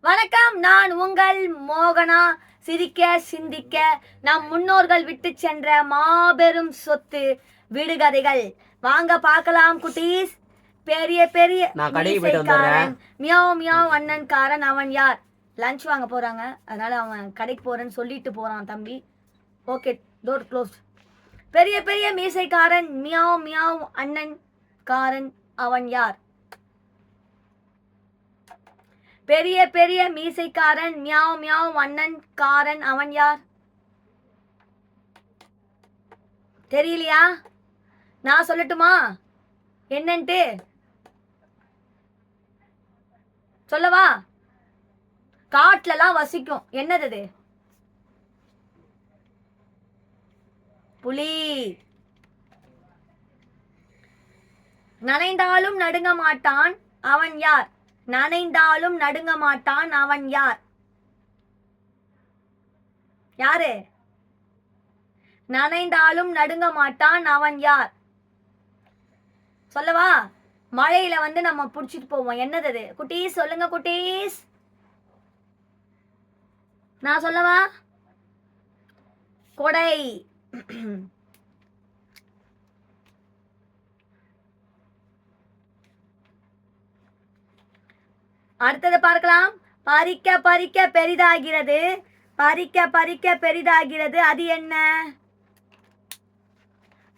வணக்கம், நான் உங்கள் மோகனா. சிரிக்க சிந்திக்க நம் முன்னோர்கள் விட்டு சென்ற மாபெரும் சொத்து விடுகதைகள். வாங்க பார்க்கலாம் குட்டீஸ். பெரிய பெரிய மீசைக்காரன் மியாவ் மியாவ் அண்ணன்காரன் அவன் யார்? லஞ்ச் வாங்க போறாங்க, அதனால அவன் கடைக்கு போறேன்னு சொல்லிட்டு போறான் தம்பி. Okay, door close. பெரிய பெரிய மீசைக்காரன் மியாவ் மியாவ் அண்ணன்காரன் அவன் யார்? பெரிய பெரிய மீசைக்காரன் மியாவ் மியாவ் அண்ணன்காரன் அவன் யார்? தெரியலையா? நான் சொல்லட்டுமா என்னன்ட்டு? சொல்லவா? காட்டுலலாம் வசிக்கும். என்னது? புலி. நனைந்தாலும் நடுங்க மாட்டான் அவன் யார்? நனைந்தாலும் நடுங்க மாட்டான் அவன் யார்? யாரு? நனைந்தாலும் நடுங்க மாட்டான் அவன் யார்? சொல்லவா? மழையில வந்து நம்ம புடிச்சிட்டு போவோம். என்னது குட்டீஸ்? சொல்லுங்க குட்டீஸ். நான் சொல்லவா? கொடை. அடுத்தது பார்க்கலாம். பறிக்க பறிக்க பெரிதாகிறது, பறிக்க பறிக்க பெரிதாகிறது, அது என்ன?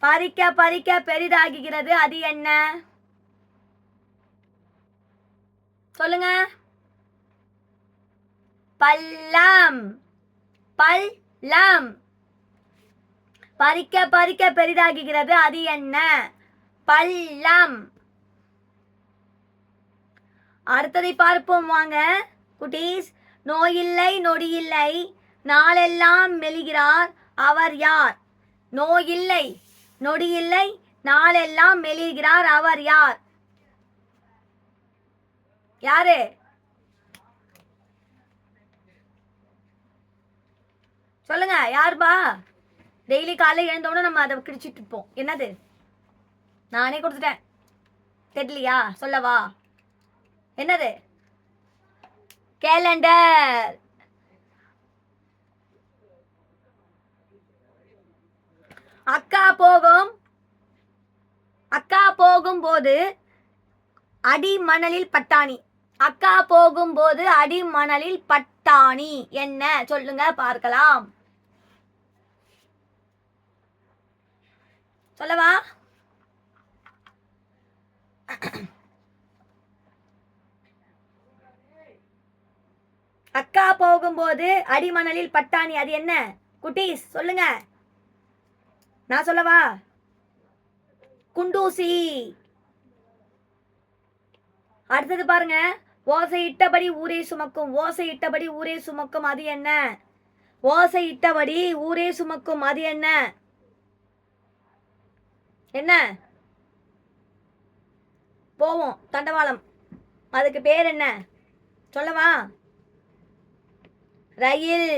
பறிக்க பறிக்க பெரிதாகிறது, அது என்ன? சொல்லுங்க. பள்ளம். பள்ளம். பறிக்க பறிக்க பெரிதாகிறது, அது என்ன? பள்ளம். அடுத்ததை பார்ப்போம் வாங்க குட்டீஸ். நோயில்லை நொடியில்லை நாளெல்லாம் மெலிகிறார் அவர் யார்? நோயில்லை நொடியில்லை நாளெல்லாம் மெலிகிறார் அவர் யார்? யாரு? சொல்லுங்க, யாருப்பா? டெய்லி காலையில் எழுந்தோட நம்ம அதை கிடிச்சிட்டு இருப்போம். என்னது? நானே கொடுத்துட்டேன். தெரியலையா? சொல்லவா? என்னது? கேலண்டர். அக்கா போகும்போது அடி மணலில் பட்டாணி. அக்கா போகும்போது அடி மணலில் பட்டாணி என்ன? சொல்லுங்க பார்க்கலாம். சொல்லவா? அக்கா போகும்போது அடிமணலில் பட்டாணி, அது என்ன குட்டீஸ்? சொல்லுங்க. நான் சொல்லவா? குண்டூசி. அடுத்தது பாருங்க. ஓசையிட்டபடி ஊரே சுமக்கும். ஓசையிட்டபடி ஊரே சுமக்கும், அது என்ன? ஓசையிட்டபடி ஊரே சுமக்கும், அது என்ன? என்ன? போவோம் தண்டவாளம். அதுக்கு பேர் என்ன? சொல்லவா? ரயில்.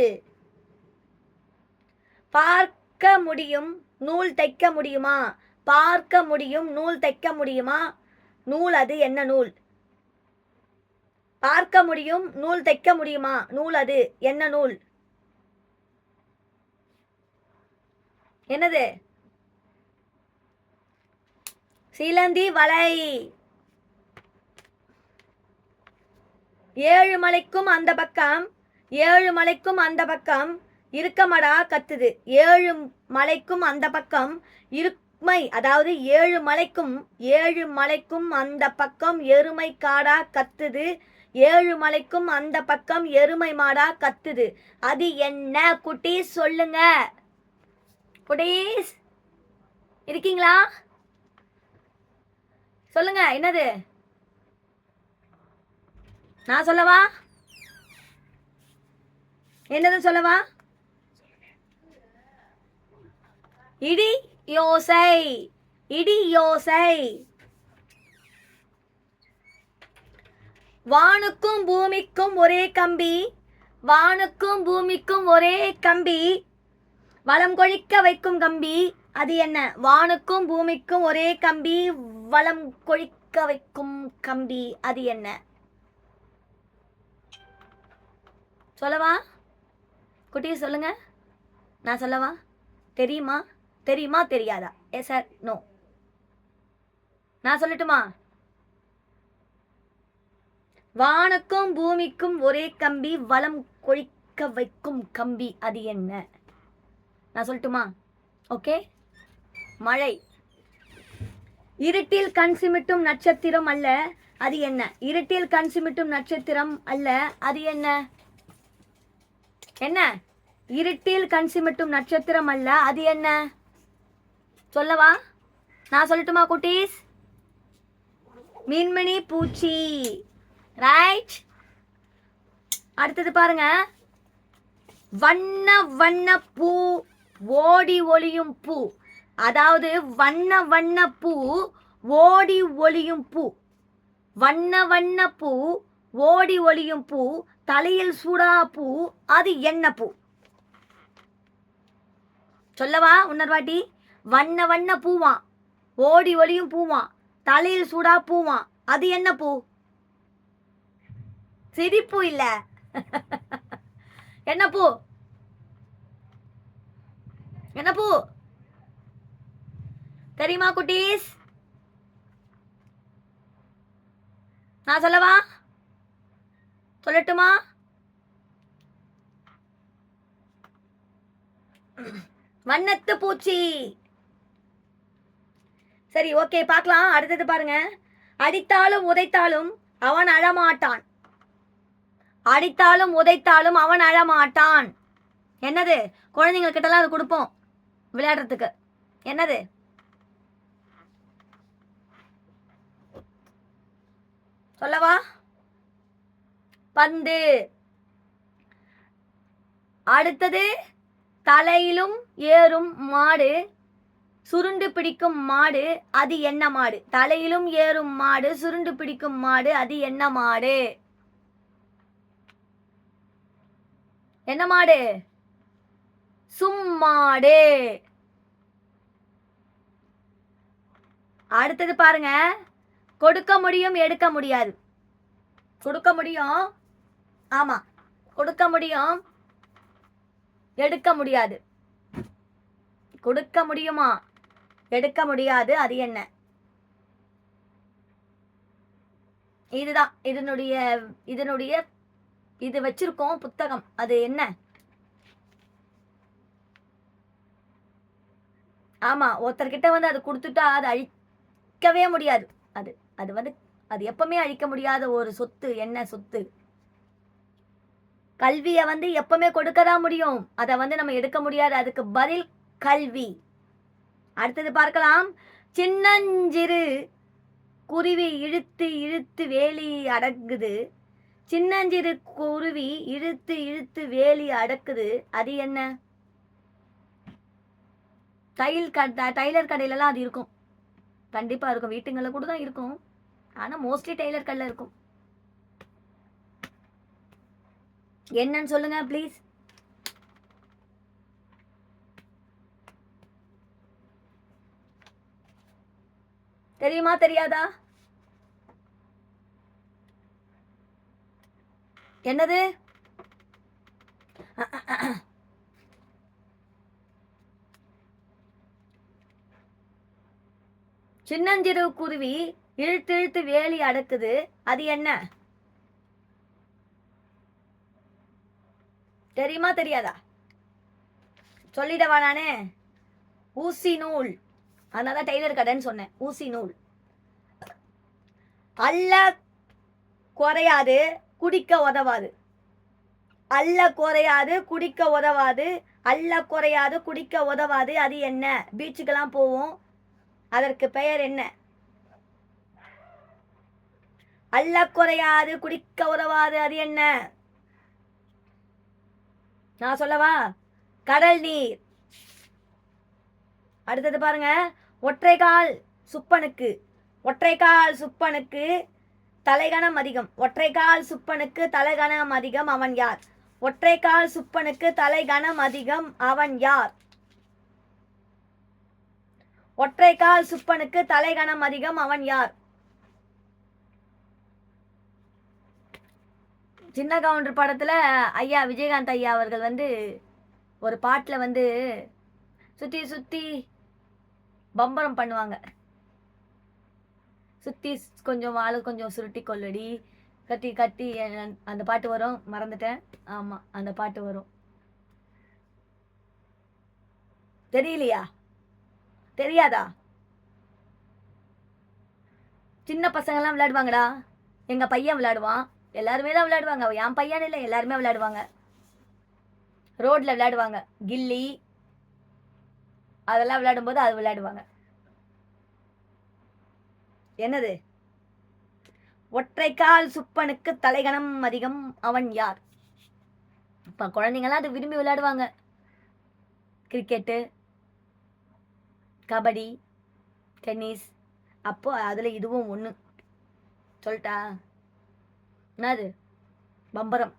பார்க்க முடியும் நூல் தைக்க முடியுமா? பார்க்க முடியும் நூல் தைக்க முடியுமா? நூல், அது என்ன நூல்? பார்க்க முடியும் நூல் தைக்க முடியுமா? நூல், அது என்ன நூல்? என்னது? சிலந்தி வலை. ஏழு மலைக்கும் அந்த பக்கம், ஏழு மலைக்கும் அந்த பக்கம் இருக்கமடா கத்துது. ஏழு மலைக்கும் அந்த பக்கம் இருமை, அதாவது ஏழு மலைக்கும் அந்த பக்கம் எருமை காடா கத்துது. ஏழு மலைக்கும் அந்த பக்கம் எருமை மாடா கத்துது, அது என்ன குட்டீஸ்? சொல்லுங்க குட்டீஸ். இருக்கீங்களா? சொல்லுங்க. என்னது? நான் சொல்லவா? என்னது சொல்லவா? இடி யோசை. இடி யோசை. வானுக்கும் பூமிக்கும் ஒரே கம்பி, வானுக்கும் பூமிக்கும் ஒரே கம்பி, வளம் கொழிக்க வைக்கும் கம்பி, அது என்ன? வானுக்கும் பூமிக்கும் ஒரே கம்பி, வளம் கொழிக்க வைக்கும் கம்பி, அது என்ன? சொல்லவா குட்டி? சொல்லுங்க, நான் சொல்லவா? தெரியுமா? தெரியுமா தெரியாதா? Yes sir, no? நான் சொல்லட்டுமா? வானுக்கும் பூமிக்கும் ஒரே கம்பி, வளம் கொழிக்க வைக்கும் கம்பி, அது என்ன? நான் சொல்லட்டுமா? ஓகே. மழை. இருட்டில் கண் சிமிட்டும் நட்சத்திரம் அல்ல, அது என்ன? இருட்டில் கண் சிமிட்டும் நட்சத்திரம் அல்ல, அது என்ன? என்ன? இருட்டில் கண் சிமிட்டும் நட்சத்திரம் அல்ல, அது என்ன? சொல்லவா? நான் சொல்லட்டுமா குட்டீஸ்? மீன்மணி பூச்சி. ரைட். அடுத்தது பாருங்க. வண்ண வண்ண பூ ஓடி ஒளியும் பூ. அதாவது வண்ண வண்ண பூ ஓடி ஒளியும் பூ. வண்ண வண்ண பூ ஓடி ஒளியும் பூ, தலையில் சூடா பூ, அது என்ன பூ? சொல்லவா உன்னர்வாட்டி? வண்ண வண்ண பூவான், ஓடி ஒளியும் பூவான், தலையில் சூடா பூவான், அது என்ன பூ? சிரிப்பு இல்ல. என்ன பூ? என்ன பூ தெரியுமா குட்டீஸ்? நான் சொல்லவா? சொல்லட்டுமா? வண்ணத்து பூச்சி. சரி, ஓகே, பார்க்கலாம். அடுத்தது பாருங்க. அடித்தாலும் உதைத்தாலும் அவன் அழமாட்டான். அடித்தாலும் உதைத்தாலும் அவன் அழமாட்டான். என்னது? குழந்தைங்க கிட்டலாம் அது கொடுப்போம் விளையாடுறதுக்கு. என்னது? சொல்லவா? பந்து. அடுத்தது தலையிலும் ஏறும் மாடு, சுருண்டு பிடிக்கும் மாடு, அது என்ன மாடு? தலையிலும் ஏறும் மாடு, சுருண்டு பிடிக்கும் மாடு, அது என்ன மாடு? என்ன மாடு? சும்மாடு. அடுத்தது பாருங்க. கொடுக்க முடியும், எடுக்க முடியாது. கொடுக்க முடியும், ஆமா, கொடுக்க முடியும், எடுக்க முடியாது. கொடுக்க முடியுமா, எடுக்க முடியாது, அது என்ன? இதுதான் இதனுடைய இது வச்சிருக்கோம் புத்தகம். அது என்ன? ஆமா, ஒருத்தர்கிட்ட வந்து அது கொடுத்துட்டா அது அழிக்கவே முடியாது. அது அது வந்து அது எப்பவுமே அழிக்க முடியாத ஒரு சொத்து. என்ன சொத்து? கல்வியை வந்து எப்பவுமே கொடுக்கதான் முடியும், அதை வந்து நம்ம எடுக்க முடியாது. அதுக்கு பதில் கல்வி. அடுத்தது பார்க்கலாம். சின்னஞ்சிறு குருவி இழுத்து இழுத்து வேலி அடக்குது. சின்னஞ்சிறு குருவி இழுத்து இழுத்து வேலி அடக்குது, அது என்ன? டைலர் கடையிலலாம் அது இருக்கும், கண்டிப்பா இருக்கும். வீட்டுங்களில் கூட தான் இருக்கும், ஆனா மோஸ்ட்லி டெய்லர் கடையில் இருக்கும். என்னன்னு சொல்லுங்க ப்ளீஸ். தெரியுமா தெரியாதா? என்னது? சின்னஞ்சிறு குருவி இழுத்து இழுத்து வேலி அடக்குது, அது என்ன? தெரியுமா தெரியாதா? சொல்லிடவா நானே? ஊசி நூல். அதனால டெய்லர் கடைன்னு சொன்னேன். ஊசி நூல். அல்ல குறையாது, குடிக்க உதவாது. அல்ல குறையாது, குடிக்க உதவாது. அல்ல குறையாது, குடிக்க உதவாது, அது என்ன? பீச்சுக்கெல்லாம் போவோம், அதற்கு பெயர் என்ன? அல்ல குறையாது, குடிக்க உதவாது, அது என்ன? நான் சொல்லவா? கடல் நீர். அடுத்தது பாருங்க. ஒற்றைக்கால் சுப்பனுக்கு, ஒற்றைக்கால் சுப்பனுக்கு தலைகணம் அதிகம். ஒற்றைக்கால் சுப்பனுக்கு தலைகணம் அதிகம், அவன் யார்? ஒற்றைக்கால் சுப்பனுக்கு தலைகணம் அதிகம், அவன் யார்? ஒற்றைக்கால் சுப்பனுக்கு தலைகணம் அதிகம், அவன் யார்? சின்ன கவுண்டர் படத்தில் ஐயா விஜயகாந்த் ஐயா அவர்கள் வந்து ஒரு பாட்டில் வந்து சுற்றி சுற்றி பம்பரம் பண்ணுவாங்க. சுற்றி கொஞ்சம் வாழை கொஞ்சம் சுருட்டி கொள்ளடி கட்டி கட்டி அந்த பாட்டு வரும், மறந்துட்டேன். ஆமாம், அந்த பாட்டு வரும். தெரியலையா? தெரியாதா? சின்ன பசங்கள்லாம் விளையாடுவாங்கடா. எங்கள் பையன் விளையாடுவான், எல்லாருமே தான் விளையாடுவாங்க. என் பையன் இல்லை, எல்லாருமே விளையாடுவாங்க. ரோட்டில் விளையாடுவாங்க, கில்லி அதெல்லாம் விளையாடும்போது அது விளையாடுவாங்க. என்னது? ஒற்றைக்கால் சுப்பனுக்கு தலைகணம் அதிகம் அவன் யார்? இப்போ குழந்தைங்களாம் அது விரும்பி விளையாடுவாங்க. Cricket, kabaddi, tennis. அப்போ அதில் இதுவும் ஒன்று சொல்லிட்டா. என்னது? பம்பரம்.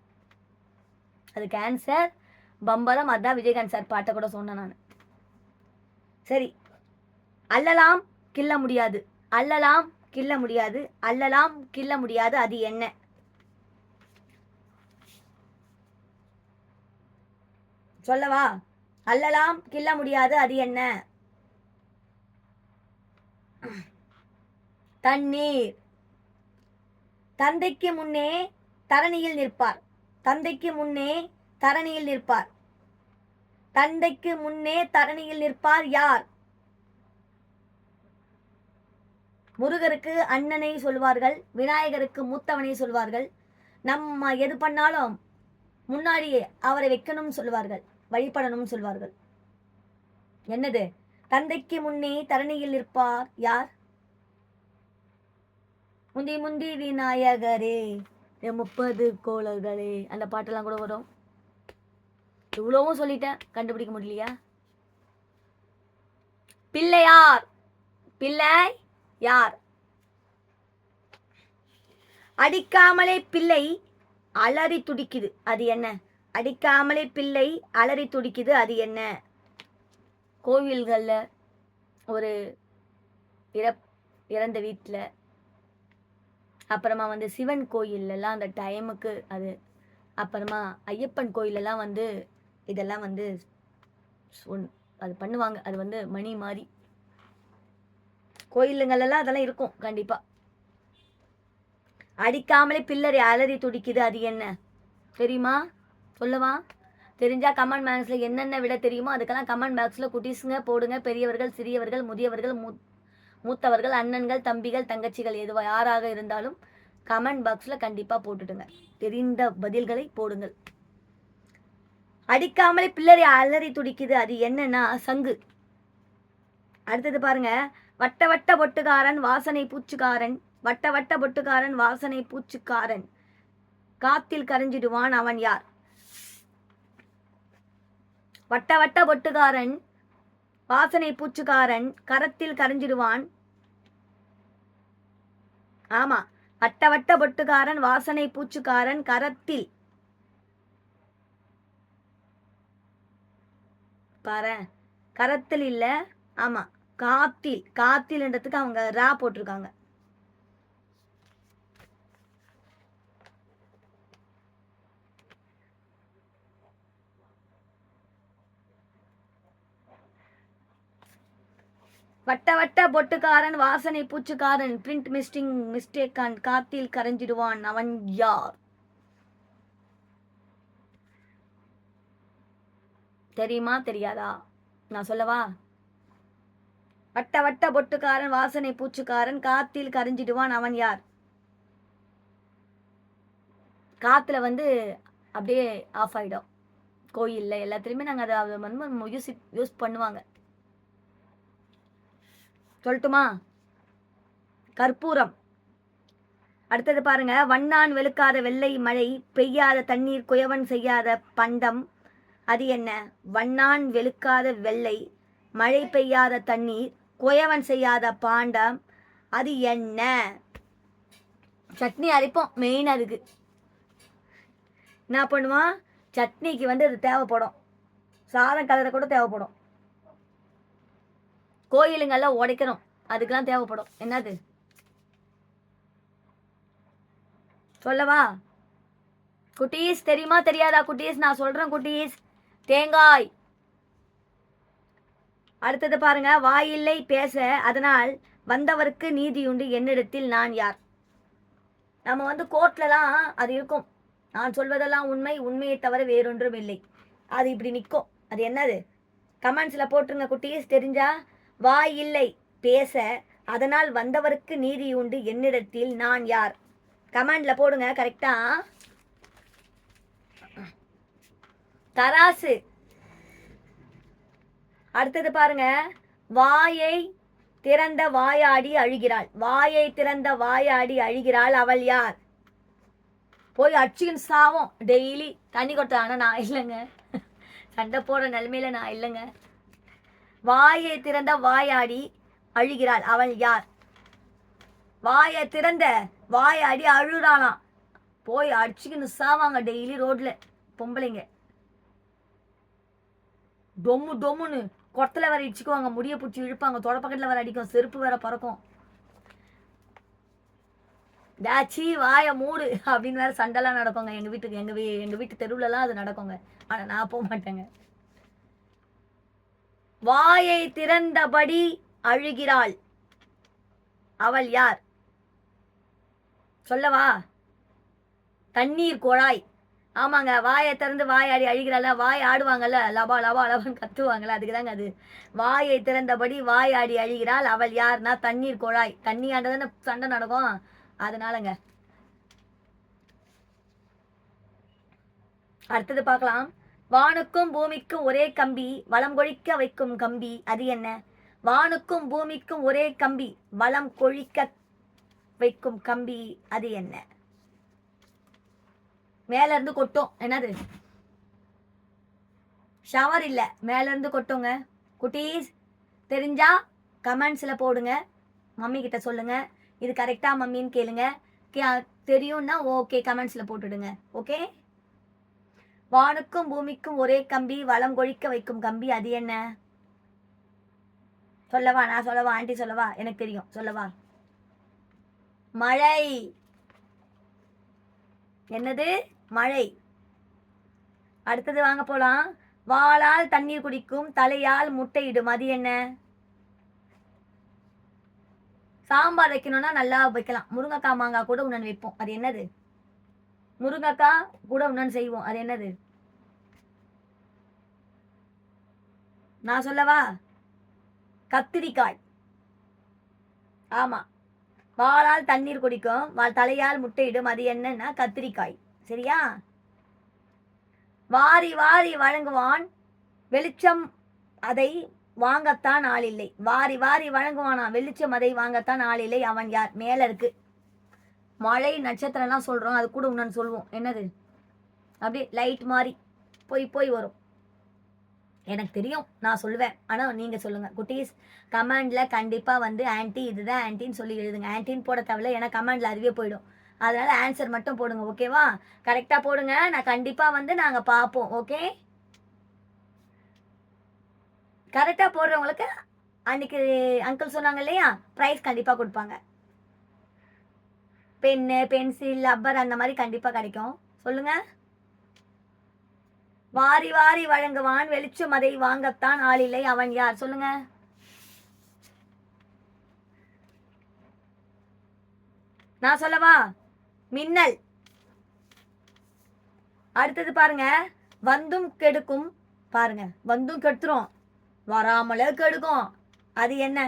அது கேன்சர் பம்பரம். அதான் விஜயகாந்த் சார் பாட்டை கூட சொன்னேன் நான். சரி, அல்லலாம் கிள்ள முடியாது, அல்லலாம் கிள்ள முடியாது, அல்லலாம் கிள்ள முடியாது, அது என்ன? சொல்லவா? அல்லலாம் கிள்ள முடியாது, அது என்ன? தண்ணீர். தந்தைக்கு முன்னே தரணியில் நிற்பார், தந்தைக்கு முன்னே தரணியில் நிற்பார், தந்தைக்கு முன்னே தரணியில் நிற்பார் யார்? முருகருக்கு அண்ணனை சொல்வார்கள், விநாயகருக்கு மூத்தவனை சொல்வார்கள். நம்ம எது பண்ணாலும் முன்னாடியே அவரை வைக்கணும்னு சொல்வார்கள், வழிபடணும் சொல்வார்கள். என்னது? தந்தைக்கு முன்னே தரணியில் நிற்பார் யார்? முந்தி முந்தி விநாயகரே 30 கோளர்களே, அந்த பாட்டெல்லாம் கூட வரும். இவ்வளவும் சொல்லிட்டேன், கண்டுபிடிக்க முடியலையா? பிள்ளையார். பிள்ளை யார்? அடிக்காமலே பிள்ளை அலறி துடிக்குது, அது என்ன? அடிக்காமலே பிள்ளை அலறி துடிக்குது, அது என்ன? கோவில்களில் ஒரு இறந்த வீட்டில், அப்புறமா வந்து சிவன் கோயிலெல்லாம் அந்த டைமுக்கு அது, அப்புறமா ஐயப்பன் கோயிலெல்லாம் வந்து இதெல்லாம் வந்து அது பண்ணுவாங்க. அது வந்து மணி மாதிரி கோயிலுங்களெல்லாம் அதெல்லாம் இருக்கும் கண்டிப்பாக. அடிக்காமலே பிள்ளரை அலறி துடிக்குது, அது என்ன தெரியுமா? சொல்லவா? தெரிஞ்சால் கமெண்ட் பாக்ஸில் என்னென்ன விட தெரியுமோ அதுக்கெல்லாம் கமெண்ட் பாக்ஸில் குட்டீஸுங்க போடுங்க. பெரியவர்கள், சிறியவர்கள், முதியவர்கள், மூத்தவர்கள், அண்ணன்கள், தம்பிகள், தங்கச்சிகள், எதுவா யாராக இருந்தாலும் கமெண்ட் பாக்ஸில் கண்டிப்பாக போட்டுடுங்க. தெரிந்த பதில்களை போடுங்கள். அடிக்காமலே பிள்ளரை அலறி துடிக்குது, அது என்னன்னா சங்கு. அடுத்தது பாருங்க. வட்ட வட்ட பொட்டுக்காரன் வாசனை பூச்சுக்காரன், வட்ட வட்ட பொட்டுக்காரன் வாசனை பூச்சுக்காரன், காத்தில் கரைஞ்சிடுவான் அவன் யார்? வட்ட வட்ட பொட்டுக்காரன் வாசனை பூச்சுக்காரன் கரத்தில் கரைஞ்சிடுவான். ஆமா, வட்ட வட்ட பொட்டுக்காரன் வாசனை பூச்சுக்காரன் கரத்தில். பாரு, கரத்தில் இல்ல, ஆமா காத்தில். காத்தில்ன்றதுக்கு அவங்க ரா போட்டிருக்காங்க. வட்ட வட்ட பொட்டுக்காரன் வாசனை பூச்சுக்காரன் பிரிண்ட் மிஸ்டேக்கான் காத்தில் கரைஞ்சிடுவான் அவன் யார்? தெரியுமா தெரியாதா? நான் சொல்லவா? வட்ட வட்ட பொட்டுக்காரன் வாசனை பூச்சுக்காரன் காத்தில் கரைஞ்சிடுவான் அவன் யார்? காத்துல வந்து அப்படியே ஆஃப் ஆகிடும். கோயிலில் எல்லாத்துலேயுமே நாங்கள் அதை வந்து யூஸ் பண்ணுவாங்க. சொல்லட்டுமா? கற்பூரம். அடுத்தது பாருங்க. வண்ணான் வெளுக்காத வெள்ளை மழை பெய்யாத தண்ணீர் குயவன் செய்யாத பண்டம், அது என்ன? வண்ணான் வெளுக்காத வெள்ளை மழை பெய்யாத தண்ணீர் குயவன் செய்யாத பாண்டம், அது என்ன? சட்னி அரைப்போம் மெயின். அதுக்கு என்ன பண்ணுவான்? சட்னிக்கு வந்து அது தேவைப்படும். சாதம் கலர கூட தேவைப்படும். கோயிலுங்கெல்லாம் உடைக்கணும், அதுக்கெல்லாம் தேவைப்படும். என்னது சொல்லவா? குட்டீஸ் தெரியுமா தெரியாதா குட்டீஸ்? நான் சொல்றேன் குட்டீஸ். தேங்காய். அடுத்தது பாருங்க, வாயில்லை பேச அதனால் வந்தவருக்கு நீதியுண்டு என்னிடத்தில் நான் யார்? நம்ம வந்து கோர்ட்லலாம் அது இருக்கும், நான் சொல்வதெல்லாம் உண்மை, உண்மையை தவிர வேறொன்றும் இல்லை. அது இப்படி நிற்கும். அது என்னது? கமெண்ட்ஸில் போட்டுருங்க குட்டீஸ் தெரிஞ்சா. வாய் இல்லை பேச அதனால் வந்தவருக்கு நீதி உண்டு என்னிடத்தில் நான் யார்? கமெண்ட்ல போடுங்க கரெக்டா. தராசு. அடுத்தது பாருங்க, வாயை திறந்த வாயாடி அழுகிறாள். வாயை திறந்த வாயாடி அழுகிறாள், அவள் யார்? போய் அடிச்சுக்கின்னு சாவும் டெய்லி தண்ணி கொடுத்தாங்க. நான் இல்லைங்க, சண்டை போடுற நிலைமையில நான் இல்லைங்க. வாயை திறந்த வாயாடி அழுகிறாள், அவள் யார்? வாயை திறந்த வாயாடி அழுறாளாம், போய் அடிச்சுக்கின்னு சாவாங்க டெய்லி ரோட்ல பொம்பளைங்க. டொம்மு டொம்முன்னு கொட்டல வேற இடிச்சுக்குவாங்க, முடிய பிடிச்சி இழுப்பாங்க, தொட பக்கத்தில் வேற அடிக்கும், செருப்பு வேற பறக்கும். டாச்சி வாய மூடு அப்படின்னு வேற சண்டைலாம் நடக்குங்க எங்க வீட்டுக்கு. எங்க வீட்டு தெருவுலலாம் அது நடக்குங்க. ஆனா நான் போக மாட்டேங்க. வாயை திறந்தபடி அழுகிறாள், அவள் யார்? சொல்லவா? தண்ணீர் குழாய். ஆமாங்க, வாயை திறந்து வாயாடி அழுகிறாள். வாய் ஆடுவாங்கல்ல, லபா லபா லபான்னு கத்துவாங்கல்ல, அதுக்கு தாங்க அது. வாயை திறந்தபடி வாயாடி அழுகிறாள், அவள் யார்னா தண்ணீர் குழாய். தண்ணி ஆண்டதானே சண்டை நடக்கும், அதனாலங்க. அடுத்தது பார்க்கலாம். வானுக்கும் பூமிக்கும் ஒரே கம்பி வளம் கொழிக்க வைக்கும் கம்பி, அது என்ன? வானுக்கும் பூமிக்கும் ஒரே கம்பி வளம் கொழிக்க வைக்கும் கம்பி, அது என்ன? மேல இருந்து கொட்டும், என்னது? ஷவர் இல்ல, மேல இருந்து கொட்டுங்க. குட்டீஸ் தெரிஞ்சா கமெண்ட்ஸ்ல போடுங்க, மம்மி கிட்ட சொல்லுங்க. இது கரெக்டா மம்மின்னு கேளுங்க. தெரியும்னா ஓகே கமெண்ட்ஸ்ல போட்டுடுங்க. ஓகே. வானுக்கும் பூமிக்கும் ஒரே கம்பி வளம் கொழிக்க வைக்கும் கம்பி, அது என்ன? சொல்லவா? நான் சொல்லவா? ஆண்டி சொல்லவா? எனக்கு தெரியும், சொல்லவா? மழை. என்னது? மழை. அடுத்தது வாங்க போலாம். வாளால் தண்ணீர் குடிக்கும் தலையால் முட்டையிடும், அது என்ன? சாம்பார் வைக்கணும்னா நல்லா வைக்கலாம். முருங்கைக்காய் மாங்காய் கூட உணன் வைப்போம், அது என்னது? முருங்கைக்காய் கூட உணன் செய்வோம், அது என்னது? நான் சொல்லவா? கத்திரிக்காய். ஆமா, வாளால் தண்ணீர் குடிக்கும் தலையால் முட்டையிடும், அது என்னன்னா கத்திரிக்காய். சரியா? வாரி வாரி வழங்குவான் வெளிச்சம் அதை வாங்கத்தான் ஆள் இல்லை. வாரி வாரி வழங்குவானா வெளிச்சம் அதை வாங்கத்தான் ஆள் இல்லை, அவன் யார்? மேல இருக்கு. மழை நட்சத்திரம்லாம் சொல்றோம், அது கூட உன்னு சொல்லுவோம், என்னது? அப்படி லைட் மாதிரி போய் போய் வரும். எனக்கு தெரியும், நான் சொல்லுவேன், ஆனா நீங்க சொல்லுங்க குட்டீஸ். கமெண்ட்ல கண்டிப்பா வந்து ஆன்டி இதுதான் ஆன்டின்னு சொல்லி எழுதுங்க. ஆன்டின்னு போட தேவையில்ல, ஏன்னா கமெண்ட்ல அதுவே போயிடும். அதனால ஆன்சர் மட்டும் போடுங்க, ஓகேவா? கரெக்டா போடுங்க, நான் கண்டிப்பா வந்து நாங்க பார்ப்போம். ஓகே, கரெக்டா போடுறவங்களுக்கு அன்னைக்கு அங்கிள் சொன்னாங்க இல்லையா, ப்ரைஸ் கண்டிப்பா கொடுப்பாங்க. பென்னு, பென்சில், ரப்பர் அந்த மாதிரி கண்டிப்பா கிடைக்கும். சொல்லுங்க. வாரி வாரி வழங்குவான் வெளிச்சம் அதை வாங்கத்தான் ஆள் இல்லை, அவன் யார்? சொல்லுங்க. நான் சொல்லவா? மின்னல். அடுத்தது பாருங்க, வந்தும் கெடுக்கும். பாருங்க, வந்தும் கெடுத்துரும், வராமலே கெடுக்கும், அது என்ன?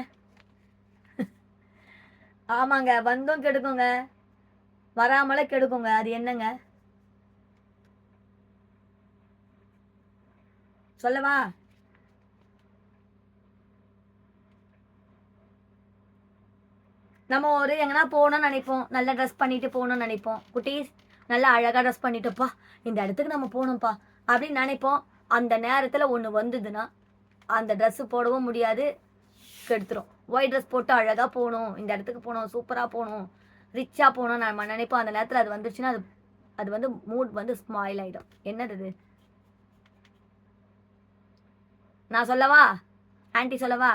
ஆமாங்க, வந்தும் கெடுக்குங்க, வராமலே கெடுக்குங்க, அது என்னங்க? சொல்லவா? நம்ம ஒரு எங்கன்னா போகணும்னு நினைப்போம், நல்லா ட்ரெஸ் பண்ணிட்டு போகணும்னு நினைப்போம். குட்டீஸ் நல்லா அழகாக ட்ரெஸ் பண்ணிட்டுப்பா இந்த இடத்துக்கு நம்ம போகணும்ப்பா அப்படின்னு நினைப்போம். அந்த நேரத்தில் ஒன்று வந்ததுன்னா அந்த ட்ரெஸ்ஸு போடவும் முடியாது, கெடுத்துரும். ஒயிட் ட்ரெஸ் போட்டு அழகாக போகணும், இந்த இடத்துக்கு போகணும், சூப்பராக போகணும், ரிச்சாக போகணும் நம்ம நினைப்போம். அந்த நேரத்தில் அது வந்துச்சுன்னா அது வந்து மூட் வந்து ஸ்மாயில் ஆகிடும். என்னது இது? நான் சொல்லவா? ஆன்டி சொல்லவா?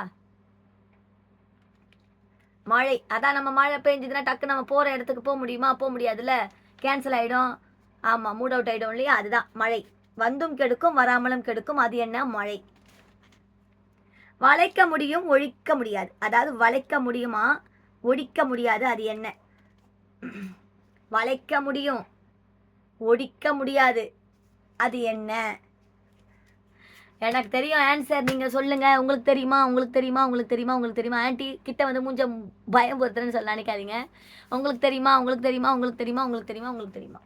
மழை. அதான் நம்ம மழை பெஞ்சதுன்னா டக்கு நம்ம போகிற இடத்துக்கு போக முடியுமா? போக முடியாதுல்ல, கேன்சல் ஆகிடும். ஆமாம், மூட் அவுட் ஆகிடும் இல்லையா, அதுதான் மழை. வந்தும் கெடுக்கும் வராமலும் கெடுக்கும், அது என்ன? மழை. வளைக்க முடியும் ஒழிக்க முடியாது, அதாவது வளைக்க முடியுமா ஒழிக்க முடியாது, அது என்ன? வளைக்க முடியும் ஒழிக்க முடியாது, அது என்ன? எனக்கு தெரியும் ஆன்சர், நீங்கள் சொல்லுங்கள். உங்களுக்கு தெரியுமா? உங்களுக்கு தெரியுமா? உங்களுக்கு தெரியுமா? உங்களுக்கு தெரியுமா? ஆன்ட்டி கிட்ட வந்து மூஞ்ச பயம் பொறுத்துறேன்னு சொல்ல நினைக்காதீங்க. உங்களுக்கு தெரியுமா? உங்களுக்கு தெரியுமா? உங்களுக்கு தெரியுமா? உங்களுக்கு தெரியுமா? உங்களுக்கு தெரியுமா?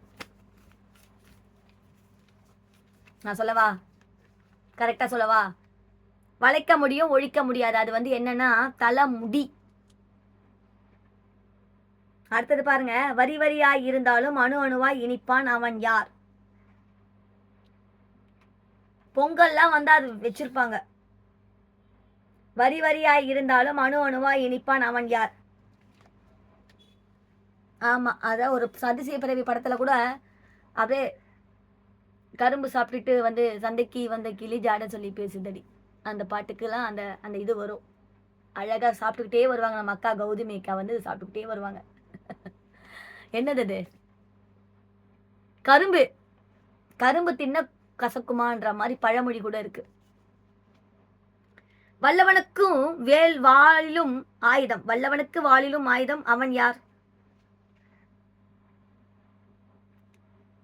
நான் சொல்லவா? கரெக்டாக சொல்லவா? வளைக்க முடியும் ஒழிக்க முடியாது, அது வந்து என்னன்னா தலைமுடி. அடுத்தது பாருங்க, வரி வரியாய் இருந்தாலும் அணு அணுவாய் இனிப்பான் அவன் யார்? பொங்கல்லாம் வந்து அது வச்சிருப்பாங்க. வரி வரியாய் இருந்தாலும் அணு அணுவாய் இனிப்பான் அவன் யார்? ஆமா, அத ஒரு அதிசய பிறவி படத்துல கூட அப்படியே கரும்பு சாப்பிட்டுட்டு வந்து சந்தைக்கு வந்த கிளி ஜாட சொல்லி பேசுதடி, அந்த பாட்டுக்கெல்லாம் அந்த அந்த இது வரும். அழகா சாப்பிட்டுக்கிட்டே வருவாங்க, நம்ம அக்கா கௌதமி அக்கா வந்து சாப்பிட்டுக்கிட்டே வருவாங்க. என்னது அது? கரும்பு. கரும்பு தின்ன கசக்குமான்ற மாதிரி பழமொழி கூட இருக்கு. வல்லவனுக்கும் வேல் வாளிலும் ஆயுதம், வல்லவனுக்கு வாளிலும் ஆயுதம், அவன் யார்?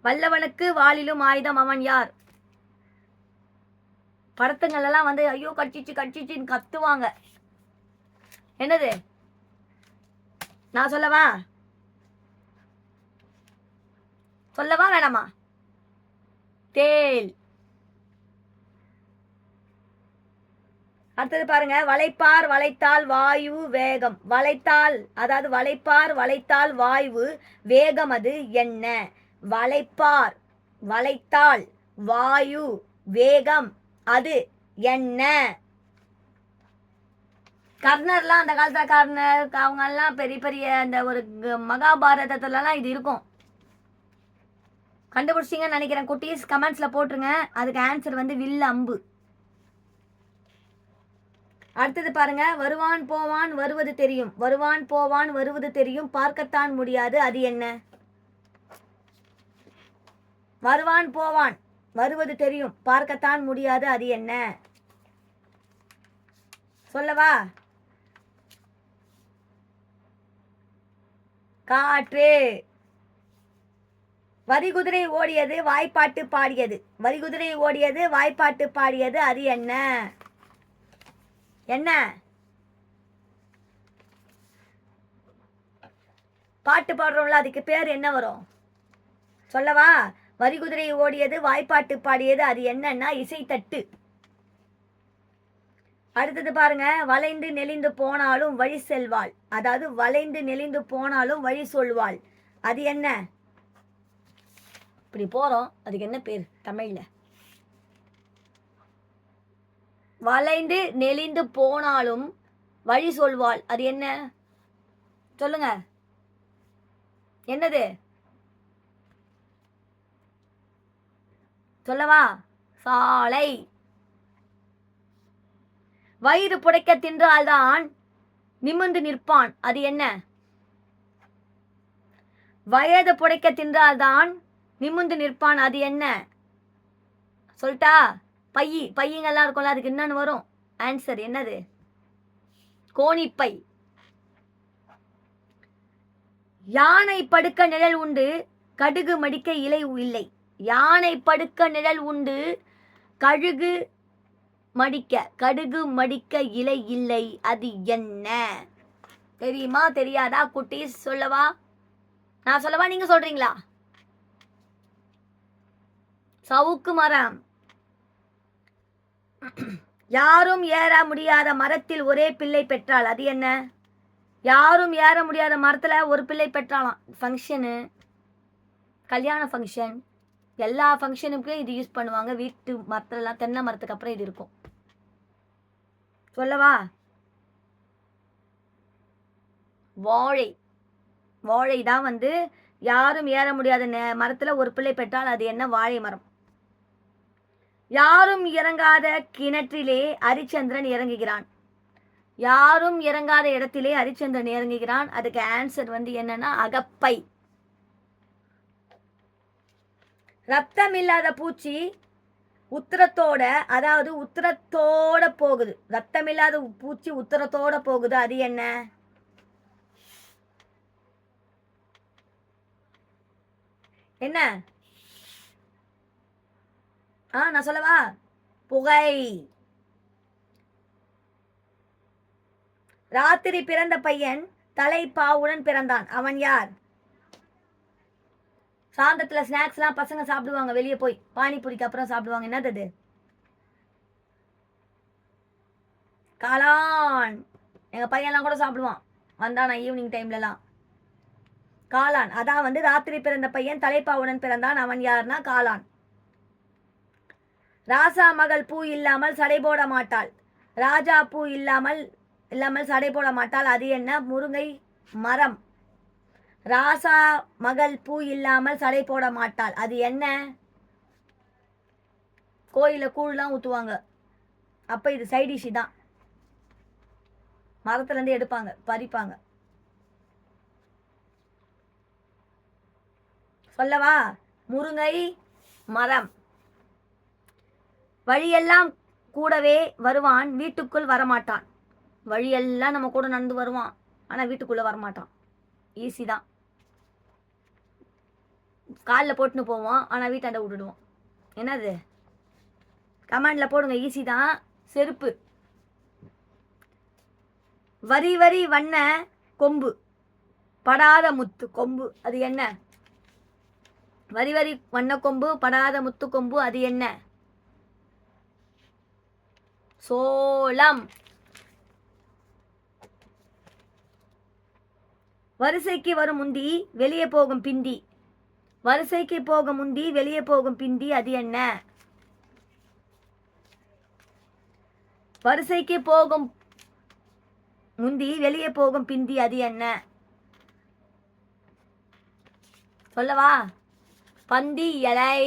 வல்லவனுக்கு வாளிலும் ஆயுதம், அவன் யார்? படத்துங்கள் எல்லாம் வந்து ஐயோ கட்சிச்சு கட்சிச்சின்னு கத்துவாங்க. என்னது? நான் சொல்லவா? சொல்லவா வேணாமா? தேல். அடுத்தது பாருங்க, வளைப்பார் வளைத்தால் வாயு வேகம். வளைத்தால், அதாவது வளைப்பார் வளைத்தால் வாயு வேகம், அது என்ன? வளைப்பார் வளைத்தால் வாயு வேகம், அது என்ன? கர்ணர்லாம் அந்த காலத்துல, கர்ணர் அவங்க எல்லாம் பெரிய பெரிய அந்த ஒரு மகாபாரதத்துலலாம் இது இருக்கும். கண்டுபிடிச்சிங்கன்னு நினைக்கிறேன் குட்டீஸ், கமெண்ட்ஸ்ல போட்டுருங்க. அதுக்கு ஆன்சர் வந்து வில் அம்பு. அடுத்தது பாருங்க, வருவான் போவான் வருவது தெரியும், வருவான் போவான் வருவது தெரியும், பார்க்கத்தான் முடியாது, அது என்ன? வருவான் போவான் வருவது தெரியும், பார்க்கத்தான் முடியாது, அது என்ன? சொல்லவா? காற்று. வரிகுதிரை ஓடியது வாய்ப்பாட்டு பாடியது, வரிகுதிரை ஓடியது வாய்ப்பாட்டு பாடியது, அது என்ன? என்ன பாட்டு பாடுறோம்ல, அதுக்கு பேர் என்ன வரும்? சொல்லவா? வரிகுதிரை ஓடியது வாய்ப்பாட்டு பாடியது, அது என்னன்னா இசைத்தட்டு. அடுத்தது பாருங்க, வளைந்து நெளிந்து போனாலும் வழி செல்வாள், அதாவது வளைந்து நெளிந்து போனாலும் வழி சொல்வாள், அது என்ன? இப்படி போறோம், அதுக்கு என்ன பேர் தமிழ்ல? வளைந்து நெளிந்து போனாலும் வழி சொல்வாள், அது என்ன? சொல்லுங்க. என்னது? சொல்லவா? சாலை. வயிறு புடைக்க தின்றால்தான் நிமிர்ந்து நிற்பான், அது என்ன? வயது புடைக்க தின்றால்தான் நிமிர்ந்து நிற்பான், அது என்ன? சொல்லிட்டா? பையங்கள்லாம் இருக்கும்ல, அதுக்கு என்னன்னு வரும் ஆன்சர்? என்னது? கோணிப்பை. யானை படுக்க நிழல் உண்டு கடுகு மடிக்க இலை இல்லை. யானை படுக்க நிழல் உண்டு கடுகு மடிக்க இலை இல்லை, அது என்ன? தெரியுமா தெரியாதா குட்டீஸ்? சொல்லவா? நான் சொல்லவா நீங்க சொல்றீங்களா? சவுக்கு மரம். யாரும் ஏற முடியாத மரத்தில் ஒரே பிள்ளை பெற்றாள், அது என்ன? யாரும் ஏற முடியாத மரத்துல ஒரு பிள்ளை பெற்றாலாம். ஃபங்க்ஷனு, கல்யாண ஃபங்க்ஷன், எல்லா ஃபங்க்ஷனுக்கும் இது யூஸ் பண்ணுவாங்க. வீட்டு மரத்துலலாம் தென்னை மரத்துக்கு அப்புறம் இது இருக்கும். சொல்லவா? வாழை. வாழை தான் வந்து யாரும் ஏற முடியாத மரத்துல ஒரு பிள்ளை பெற்றால் அது என்ன? வாழை மரம். யாரும் இறங்காத கிணற்றிலே ஹரிச்சந்திரன் இறங்குகிறான். யாரும் இறங்காத இடத்திலே ஹரிச்சந்திரன் இறங்குகிறான், அதுக்கு ஆன்சர் வந்து என்னன்னா அகப்பை. ரத்தம் இல்லாத பூச்சி உத்தரத்தோட, அதாவது உத்தரத்தோட போகுது. ரத்தம் இல்லாத பூச்சி உத்தரத்தோட போகுது, அது என்ன? என்ன? நான் சொல்லவா? புகை. ராத்திரி பிறந்த பையன் தலைப்பாவுடன் பிறந்தான், அவன் யார்? சாயந்தரத்துல ஸ்நாக்ஸ்லாம் பசங்க சாப்பிடுவாங்க, வெளியே போய் பானிபூரிக்கு அப்புறம் சாப்பிடுவாங்க, என்னது அது? காளான். எங்க பையன்லாம் கூட சாப்பிடுவான், வந்தானா ஈவினிங் டைம்லலாம். காளான். அதான் வந்து ராத்திரி பிறந்த பையன் தலைப்பாவுடன் பிறந்தான், அவன் யாருன்னா காளான். ராசா மகள் பூ இல்லாமல் சடை போட மாட்டாள், ராஜா பூ இல்லாமல் சடை போட மாட்டாள், அது என்ன? முருங்கை மரம். ராசா மகள் பூ இல்லாமல் சடை போட மாட்டாள், அது என்ன? கோயில கூழ்லாம் ஊற்றுவாங்க, அப்போ இது சைடிஷி தான், மரத்துலேருந்து எடுப்பாங்க, பறிப்பாங்க. சொல்லவா? முருங்கை மரம். வழியெல்லாம் கூடவே வருவான், வீட்டுக்குள் வரமாட்டான். வழியெல்லாம் நம்ம கூட நடந்து வருவான், ஆனால் வீட்டுக்குள்ளே வரமாட்டான். ஈஸி தான். காலில் போட்டுன்னு போவான், ஆனால் வீட்டாண்ட விட்டுடுவோம். என்னது? கமெண்டில் போடுங்க, ஈஸி தான். செருப்பு. வரி வரி வண்ண கொம்பு, படாத முத்து கொம்பு, அது என்ன? வரி வரி வண்ண கொம்பு, படாத முத்து கொம்பு, அது என்ன? சோளம். வரிசைக்கு வரும் முந்தி வெளியே போகும் பிந்தி, வரிசைக்கு போகும் முந்தி வெளியே போகும் பிந்தி, அது என்ன? வரிசைக்கு போகும் முந்தி வெளியே போகும் பிந்தி, அது என்ன? சொல்லவா? பந்தி இலை.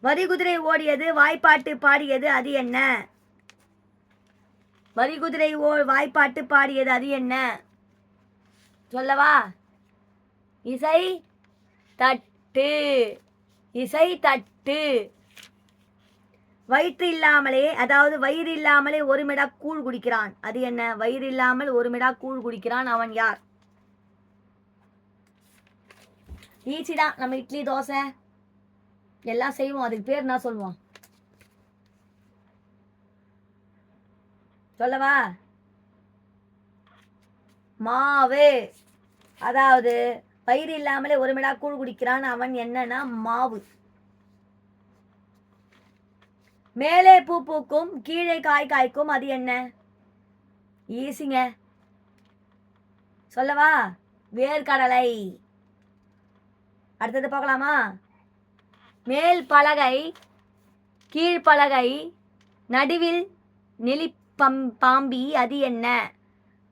வரிகுதிரை ஓடியது, வாய்ப்பாட்டு பாடியது, அது என்ன? வரிகுதிரை வாய்ப்பாட்டு பாடியது, அது என்ன? சொல்லவா? இசை தட்டு. இசை தட்டு. வயிற்று இல்லாமலே, அதாவது வயிறு இல்லாமலே ஒரு மிடா கூழ் குடிக்கிறான், அது என்ன? வயிறு இல்லாமல் ஒரு மிடா கூழ் குடிக்கிறான், அவன் யார்? ஈஸி தான். நம்ம இட்லி தோசை எல்லாம் செய்வோம், அதுக்கு பேர் என்ன சொல்லுவோம்? சொல்லவா? மாவு. அதாவது வயிறு இல்லாமலே ஒரு மிடா கூழ் குடிக்கிறான், அவன் என்னன்னா மாவு. மேலே பூ பூக்கும், கீழே காய் காய்க்கும், அது என்ன? ஈஸிங்க. சொல்லவா? வேர்க்கடலை. அடுத்தது பார்க்கலாமா? மேல் பலகை கீழ்பலகை நடுவில் நெலிப்பாம்பி, அது என்ன?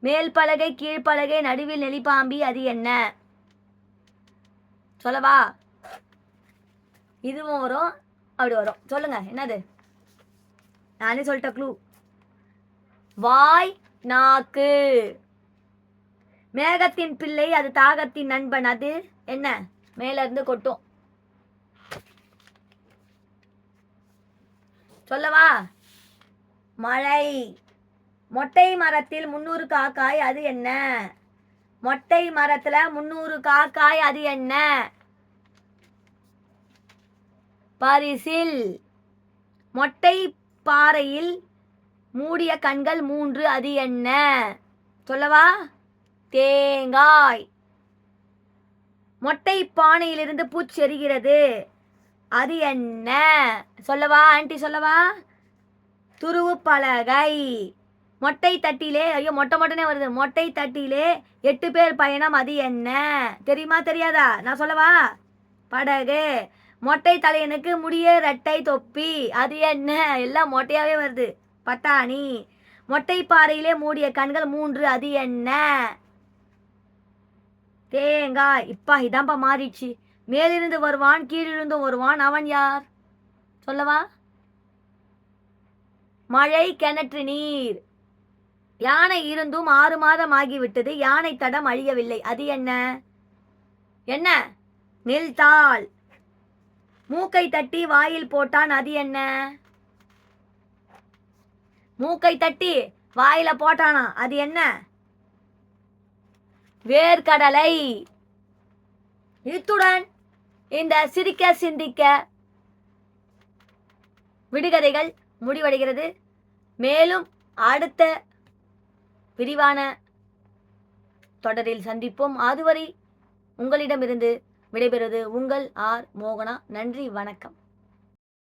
மேல் பலகை கீழ்பலகை நடுவில் நெலிப்பாம்பி, அது என்ன? சொல்லவா? இதுவும் வரும், அப்படி வரும். சொல்லுங்க, என்னது? நானே சொல்லிட்ட க்ளூ. வாய் நாக்கு. மேகத்தின் பிள்ளை, அது தாகத்தின் நண்பன், அது என்ன? மேல இருந்து கொட்டும். சொல்லவா? மழை. மொட்டை மரத்தில் 300 காக்காய், அது என்ன? மொட்டை மரத்துல 300 காக்காய், அது என்ன? பரிசில். மொட்டை பாறையில் மூடிய கண்கள் 3, அது என்ன? சொல்லவா? தேங்காய். மொட்டை பானையிலிருந்து பூச்சி எரிகிறது, அது என்ன? சொல்லவா? ஆண்டி சொல்லவா? துருவு பலகை. மொட்டை தட்டிலே, ஐயோ மொட்டை மொட்டனே வருது, மொட்டை தட்டிலே 8 பேர் பயணம், அது என்ன? தெரியுமா தெரியாதா? நான் சொல்லவா? படகு. மொட்டை தலையனுக்கு முடிய ரெட்டை தொப்பி, அது என்ன? எல்லாம் மொட்டையாவே வருது. பட்டாணி. மொட்டை பாறையிலே மூடிய கண்கள் 3, அது என்ன? தேங்காய். இப்பா இதான்ப்பா மாறிடுச்சு. மேலிருந்து வருவான், கீழிருந்தும் வருவான், அவன் யார்? சொல்லவா? மழை கிணற்று நீர். யானை இருந்தும் 6 மாதம் ஆகிவிட்டது, யானை தடம் அழியவில்லை, அது என்ன? என்ன? நில்தாள். மூக்கை தட்டி வாயில் போட்டான், அது என்ன? மூக்கை தட்டி வாயில போட்டானா, அது என்ன? வேர்க்கடலை. இத்துடன் இந்த சிரிக்க சிந்திக்க விடுகதைகள் முடிவடைகிறது. மேலும் அடுத்த விரிவான தொடரில் சந்திப்போம். அதுவரை உங்களிடமிருந்து விடைபெறுவது உங்கள் ஆர். மோகனா. நன்றி, வணக்கம்.